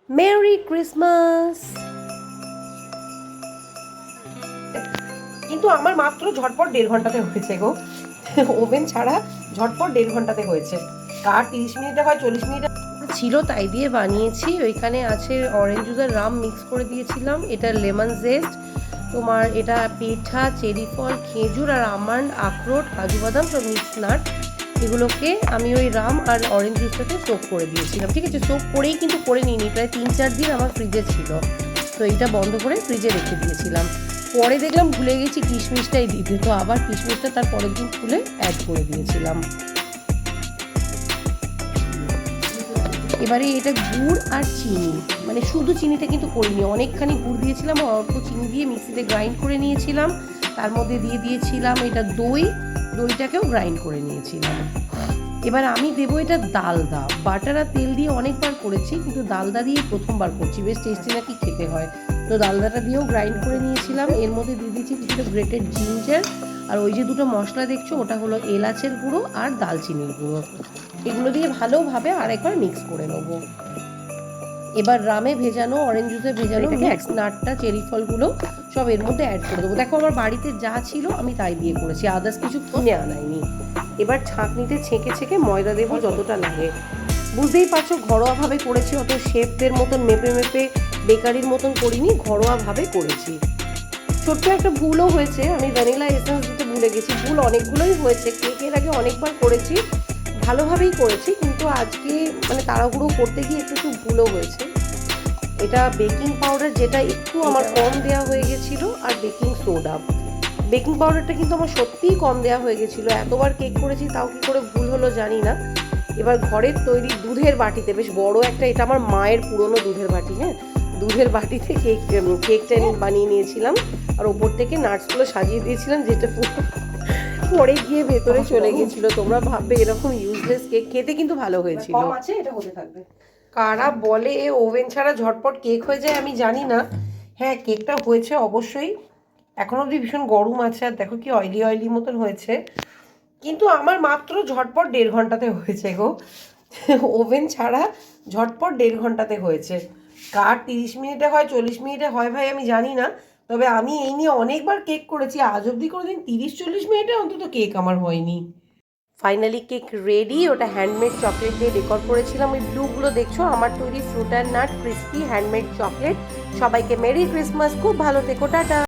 Merry Christmas. কিন্তু আমার মাত্র ঝটপট 1.5 ঘন্টাতে হয়েছে গো, ওভেন ছাড়া ঝটপট 1.5 ঘন্টাতে হয়েছে। কার 30 মিনিটে হয়, 40 মিনিটে ছিল তাই দিয়ে বানিয়েছি। ওইখানে আছে অরেঞ্জ জুস আর রাম মিক্স করে দিয়েছিলাম, এটা লেমন জেস্ট, তোমার এটা পেঠা, চেরি ফল, খেজুর আর আমন্ড, আখরোট, কাজু বাদাম সব মিক্স নাট, এগুলোকে আমি ওই রাম আর অরেঞ্জ জুসটাতে সোক করে দিয়েছিলাম। ঠিক আছে, সোক করেই কিন্তু করে নিইনি, প্রায় 3-4 দিন আমার ফ্রিজে ছিল, তো এইটা বন্ধ করে ফ্রিজে রেখে দিয়েছিলাম। পরে দেখলাম ভুলে গেছি কিশমিশটাই দিতে, তো আবার কিশমিশটা তার পরের দিন খুলে অ্যাড করে দিয়েছিলাম। এবারে এটা গুড় আর চিনি, মানে শুধু চিনিটা কিন্তু করিনি, অনেকখানি গুড় দিয়েছিলাম, অল্প চিনি দিয়ে মিক্সিতে গ্রাইন্ড করে নিয়েছিলাম। তার মধ্যে দিয়ে দিয়েছিলাম এটা দইটাকেও গ্রাইন্ড করে নিয়েছিলাম। এবার আমি দেবো এটা ডালদা। বাটার আর তেল দিয়ে অনেকবার করেছি, কিন্তু ডালদা দিয়ে প্রথমবার করছি, বেশ টেস্টি নাকি খেতে হয়, তো ডালদাটা দিয়েও গ্রাইন্ড করে নিয়েছিলাম। এর মধ্যে দিয়ে দিয়েছি কিছুটা গ্রেটেড জিঞ্জার, আর ওই যে দুটো মশলা দেখছো ওটা হলো এলাচের গুঁড়ো আর দালচিনির গুঁড়ো, এগুলো দিয়ে ভালোভাবে আরেকবার মিক্স করে নেবো। এবার রামে ভেজানো, অরেঞ্জ জুসে ভেজানো মিক্স নাটটা, চেরি ফলগুলো সব এর মধ্যে অ্যাড করে দেবো। দেখো আমার বাড়িতে যা ছিল আমি তাই দিয়ে করেছি, আদার্স কিছু কিনে আনাইনি। এবার ছাঁকনিতে ছেঁকে ছেঁকে ময়দা দেবো যতটা লাগে। বুঝতেই পারছো ঘরোয়াভাবে করেছি, অত শেফদের মতন মেপে মেপে বেকারির মতন করিনি, ঘরোয়াভাবে করেছি। ছোট্ট একটা ভুলও হয়েছে, আমি ভ্যানিলা এসেন্স দিতে ভুলে গেছি। ভুল অনেকগুলোই হয়েছে, কেকের আগে অনেকবার করেছি, ভালোভাবেই করেছি, কিন্তু আজকে মানে তাড়াহুড়ো করতে গিয়ে একটু ভুলও হয়েছে। এটা বেকিং পাউডার, যেটা একটু আমার কম দেওয়া হয়ে গেছিলো, আর বেকিং সোডা। বেকিং পাউডারটা কিন্তু আমার সত্যিই কম দেওয়া হয়ে গেছিলো, এতবার কেক করেছি তাও কি করে ভুল হলো জানি না। এবার ঘরের তৈরি দুধের বাটিতে, বেশ বড় একটা, এটা আমার মায়ের পুরনো দুধের বাটি, হ্যাঁ, দুধের বাটিতে কেকটা বানিয়ে নিয়েছিলাম, আর ওপর থেকে নাটসগুলো সাজিয়ে দিয়েছিলাম, যেটা পরে গিয়ে ভেতরে চলে গেছিলো। তোমরা ভাববে এরকম ইউজলেস কেক, খেতে কিন্তু ভালো হয়েছিল। কম আছে, এটা হতে থাকবে। কারা বলে ওভেন ছাড়া ঝটপট কেক হয়ে যায় আমি জানি না, হ্যাঁ কেকটা হয়েছে অবশ্যই, এখন অবধি ভীষণ গরম আছে, আর দেখো কি অয়েলি অয়েলি মতন হয়েছে, কিন্তু আমার মাত্র ঝটপট 1.5 ঘন্টাতে হয়েছে গো, ওভেন ছাড়া ঝটপট 1.5 ঘন্টাতে হয়েছে। কার 30 মিনিটে হয়, 40 মিনিটে হয় ভাই আমি জানি না, তবে আমি এই নিয়ে অনেকবার কেক করেছি, আজ অবধি কোনোদিন 30-40 মিনিটে অন্তত কেক আমার হয়নি। ফাইনালি কেক রেডি, ওটা হ্যান্ডমেড চকলেট দিয়ে ডেকোর করেছিলাম। ওই ব্লুগুলো দেখছো আমার তৈরি fruit and nut crispy handmade chocolate. সবাইকে মেরি ক্রিসমাস, খুব ভালো থেকো, টাটা।